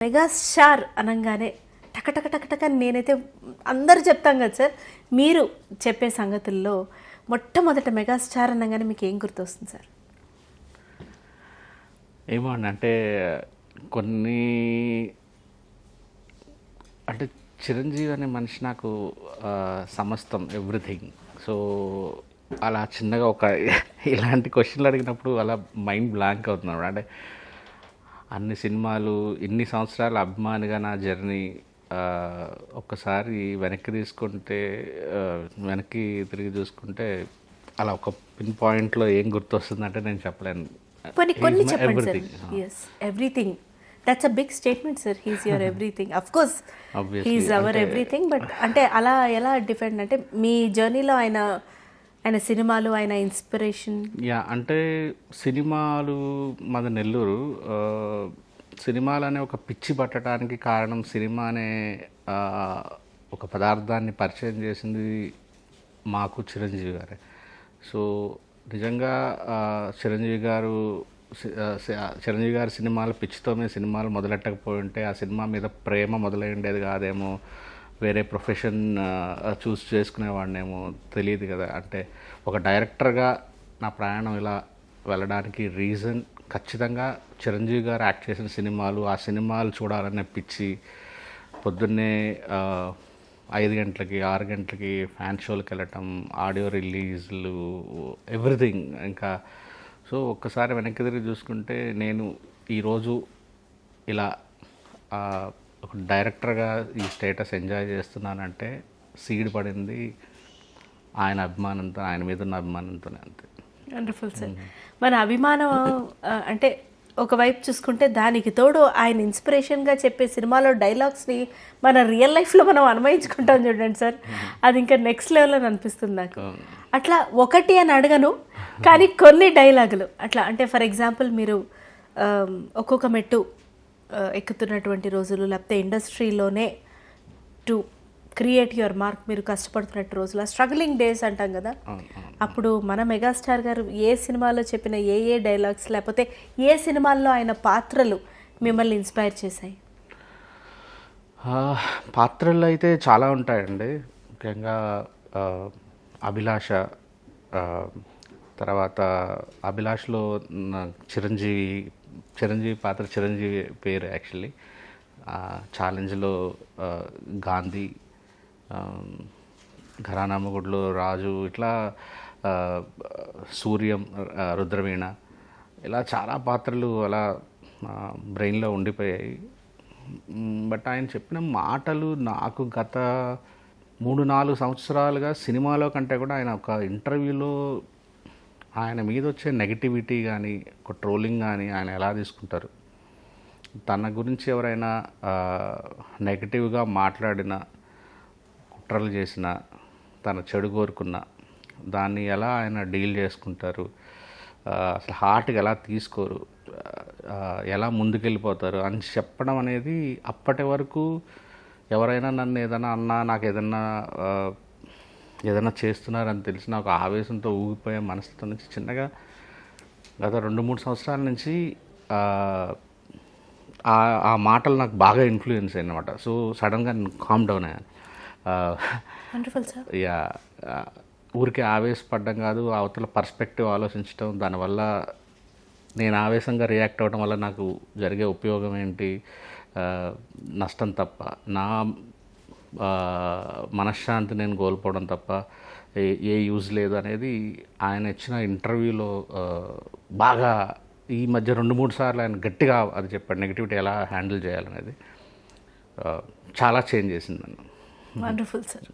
Megastar అనగానే టక టక టక నేనైతే అందరూ చెప్తాం కదా సార్, మీరు చెప్పే సంగతుల్లో మొట్టమొదట మెగాస్టార్ అనగానే మీకు ఏం గుర్తొస్తుంది సార్? ఏమో అండి, అంటే కొన్ని అంటే చిరంజీవి అనే మనిషి నాకు సమస్తం, ఎవ్రీథింగ్. సో అలా చిన్నగా ఒక ఇలాంటి క్వశ్చన్లు అడిగినప్పుడు అలా మైండ్ బ్లాంక్ అవుతున్నాడు. అంటే అన్ని సినిమాలు, ఇన్ని సంవత్సరాల అభిమానిగా నా జర్నీ ఒక్కసారి వెనక్కి తీసుకుంటే, వెనక్కి తిరిగి చూసుకుంటే అలా ఒక పిన్ పాయింట్లో ఏం గుర్తొస్తుందంటే నేను చెప్పలేను. కొన్ని చెప్పండి sir. yes, everything. That's a big statement, sir. He's your everything. Of course, he's our everything. But అంటే అలా ఎలా డిఫెండ్ అంటే మీ జర్నీలో ఆయన సినిమాలు, ఆయన ఇన్స్పిరేషన్? అంటే సినిమాలు మన నెల్లూరు, సినిమాలు అనే ఒక పిచ్చి పట్టడానికి కారణం సినిమా అనే ఒక పదార్థాన్ని పరిచయం చేసింది మాకు చిరంజీవి గారే. సో నిజంగా చిరంజీవి గారి సినిమాలు పిచ్చితో మేము సినిమాలు మొదలెట్టకపోయి ఉంటే ఆ సినిమా మీద ప్రేమ మొదలై ఉండేది కాదేమో, వేరే ప్రొఫెషన్ చూస్ చేసుకునేవాడినేమో, తెలియదు కదా. అంటే ఒక డైరెక్టర్గా నా ప్రయాణం ఇలా వెళ్ళడానికి రీజన్ ఖచ్చితంగా చిరంజీవి గారు యాక్ట్ చేసిన సినిమాలు, ఆ సినిమాలు చూడాలనే పిచ్చి. పొద్దున్నే 5 గంటలకి 6 గంటలకి ఫ్యాన్ షోలకు వెళ్ళటం, ఆడియో రిలీజ్లు, ఎవ్రీథింగ్. ఇంకా సో ఒక్కసారి వెనక్కి తిరిగి చూసుకుంటే నేను ఈరోజు ఇలా ఒక డైరెక్టర్గా ఈ స్టేటస్ ఎంజాయ్ చేస్తున్నానంటే సీడ్ పడింది ఆయన అభిమానంతో, ఆయన మీద ఉన్న అభిమానంతోనే. అంతే. Wonderful sir. మన అభిమానం అంటే ఒకవైపు చూసుకుంటే దానికి తోడు ఆయన ఇన్స్పిరేషన్గా చెప్పే సినిమాలో డైలాగ్స్ని మన రియల్ లైఫ్లో మనం అనుభవించుకుంటాం చూడండి సార్, అది ఇంకా నెక్స్ట్ లెవెల్ అని అనిపిస్తుంది నాకు. అట్లా ఒకటి అని అడగను, కానీ కొన్ని డైలాగులు అట్లా అంటే ఫర్ ఎగ్జాంపుల్ మీరు ఒక్కొక్క మెట్టు ఎక్కుతున్నటువంటి రోజులు, లేకపోతే ఇండస్ట్రీలోనే టు క్రియేట్ యువర్ మార్క్ మీరు కష్టపడుతున్నట్టు రోజులు, స్ట్రగ్లింగ్ డేస్ అంటాం కదా, అప్పుడు మన మెగాస్టార్ గారు ఏ సినిమాలో చెప్పిన ఏ డైలాగ్స్, లేకపోతే ఏ సినిమాల్లో ఆయన పాత్రలు మిమ్మల్ని ఇన్స్పైర్ చేశాయి? పాత్రలు అయితే చాలా ఉంటాయండి. ముఖ్యంగా అభిలాష, తర్వాత అభిలాష్లో చిరంజీవి పాత్ర, చిరంజీవి పేరు యాక్చువల్లీ. ఛాలెంజ్లో గాంధీ, ఘరానామగుడిలో రాజు, ఇట్లా సూర్యం, రుద్రవీణ, ఇలా చాలా పాత్రలు అలా బ్రెయిన్లో ఉండిపోయాయి. బట్ ఆయన చెప్పిన మాటలు నాకు గత 3-4 సంవత్సరాలుగా సినిమాలో కంటే కూడా ఆయన ఒక ఇంటర్వ్యూలో ఆయన మీద వచ్చే నెగిటివిటీ కానీ, ఒక ట్రోలింగ్ కానీ ఆయన ఎలా తీసుకుంటారు, తన గురించి ఎవరైనా నెగిటివ్గా మాట్లాడిన, కుట్రలు చేసిన, తన చెడు కోరుకున్న దాన్ని ఎలా ఆయన డీల్ చేసుకుంటారు, అసలు హార్ట్కి ఎలా తీసుకోరు, ఎలా ముందుకెళ్ళిపోతారు అని చెప్పడం అనేది, అప్పటి వరకు ఎవరైనా నన్ను ఏదైనా అన్నా, నాకు ఏదైనా చేస్తున్నారని తెలిసిన ఒక ఆవేశంతో ఊగిపోయే మనసుతో నుంచి చిన్నగా గత 2-3 సంవత్సరాల నుంచి ఆ మాటలు నాకు బాగా ఇన్ఫ్లుయెన్స్ అయ్యనమాట. సో సడన్గా నేను కామ్ డౌన్ అయ్యాను. ఊరికే ఆవేశపడ్డం కాదు, అవతల పర్స్పెక్టివ్ ఆలోచించడం, దానివల్ల నేను ఆవేశంగా రియాక్ట్ అవ్వడం వల్ల నాకు జరిగే ఉపయోగం ఏంటి, నష్టం తప్ప, నా మనశ్శాంతి నేను కోల్పోవడం తప్ప ఏ యూజ్ లేదు అనేది ఆయన ఇచ్చిన ఇంటర్వ్యూలో బాగా ఈ మధ్య 2-3 సార్లు ఆయన గట్టిగా అది చెప్పాడు, నెగిటివిటీ ఎలా హ్యాండిల్ చేయాలనేది. చాలా చేంజ్ చేసింది నన్ను. Wonderful sir.